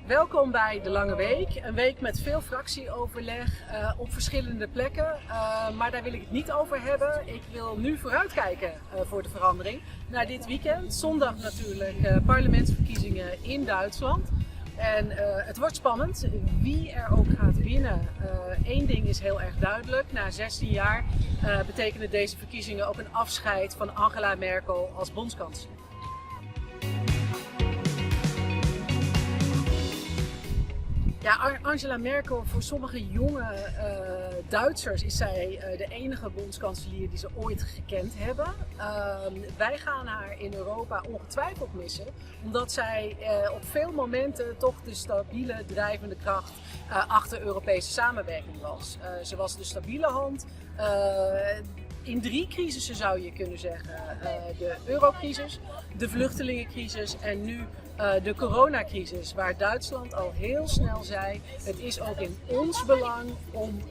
Welkom bij De Lange Week. Een week met veel fractieoverleg op verschillende plekken. Maar daar wil ik het niet over hebben. Ik wil nu vooruitkijken voor de verandering naar dit weekend. Zondag natuurlijk parlementsverkiezingen in Duitsland. En het wordt spannend, wie er ook gaat winnen. Eén ding is heel erg duidelijk. Na 16 jaar betekenen deze verkiezingen ook een afscheid van Angela Merkel als bondskanselier. Ja, Angela Merkel, voor sommige jonge Duitsers is zij de enige bondskanselier die ze ooit gekend hebben. Wij gaan haar in Europa ongetwijfeld missen, omdat zij op veel momenten toch de stabiele drijvende kracht achter Europese samenwerking was. Ze was de stabiele hand. In 3 crisissen zou je kunnen zeggen. De eurocrisis, de vluchtelingencrisis en nu de coronacrisis, waar Duitsland al heel snel zei: het is ook in ons belang om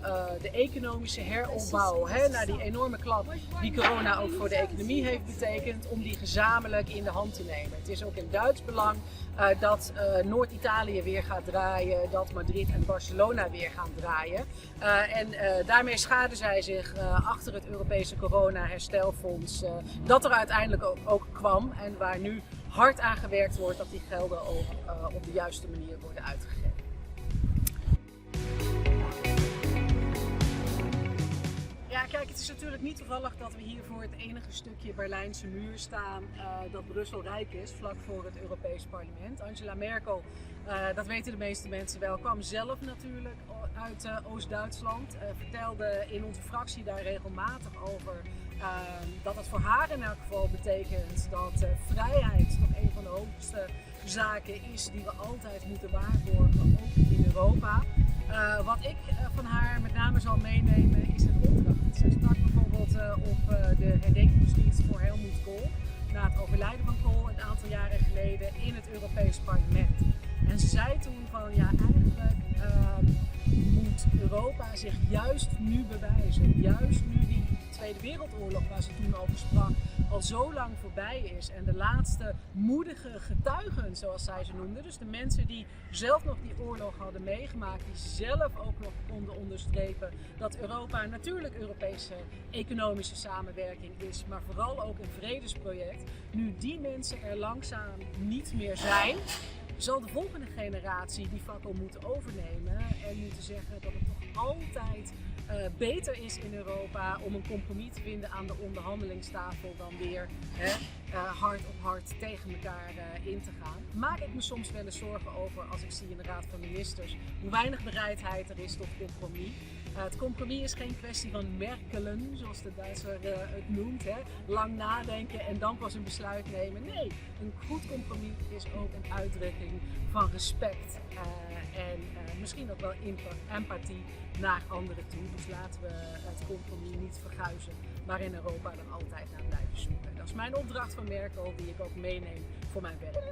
de economische heropbouw, na die enorme klap die corona ook voor de economie heeft betekend, om die gezamenlijk in de hand te nemen. Het is ook in Duits belang dat Noord-Italië weer gaat draaien, dat Madrid en Barcelona weer gaan draaien. Daarmee schaden zij zich achter het Europese corona-herstelfonds dat er uiteindelijk ook kwam en waar nu hard aan gewerkt wordt dat die gelden ook op de juiste manier worden uitgegeven. Ja, kijk, het is natuurlijk niet toevallig dat we hier voor het enige stukje Berlijnse muur staan dat Brussel rijk is, vlak voor het Europees Parlement. Angela Merkel, dat weten de meeste mensen wel, kwam zelf natuurlijk uit Oost-Duitsland. Vertelde in onze fractie daar regelmatig over dat het voor haar in elk geval betekent dat vrijheid nog een van de hoogste zaken is die we altijd moeten waarborgen, ook in Europa. Wat ik van haar met name zal meenemen is een opdracht. Zij sprak bijvoorbeeld op de herdenkingsdienst voor Helmut Kohl, na het overlijden van Kohl een aantal jaren geleden in het Europees Parlement. En ze zei toen van ja, eigenlijk moet Europa zich juist nu bewijzen. Juist nu die Tweede Wereldoorlog, waar ze toen over sprak, al zo lang voorbij is. En de laatste moedige getuigen, zoals zij ze noemde, dus de mensen die zelf nog die oorlog hadden meegemaakt, die zelf ook nog konden onderstrepen dat Europa natuurlijk Europese economische samenwerking is, maar vooral ook een vredesproject. Nu die mensen er langzaam niet meer zijn, zal de volgende generatie die fakkel moeten overnemen en moeten zeggen dat het toch altijd beter is in Europa om een compromis te vinden aan de onderhandelingstafel dan weer hard op hard tegen elkaar in te gaan. Maak ik me soms wel eens zorgen over als ik zie in de Raad van Ministers hoe weinig bereidheid er is tot compromis. Het compromis is geen kwestie van merkelen, zoals de Duitser het noemt. Lang nadenken en dan pas een besluit nemen. Nee, een goed compromis is ook een uitdrukking van respect en misschien ook wel empathie naar anderen toe. Dus laten we het compromis niet verguizen, maar in Europa er altijd naar blijven zoeken. Dat is mijn opdracht van Merkel, die ik ook meeneem voor mijn werk.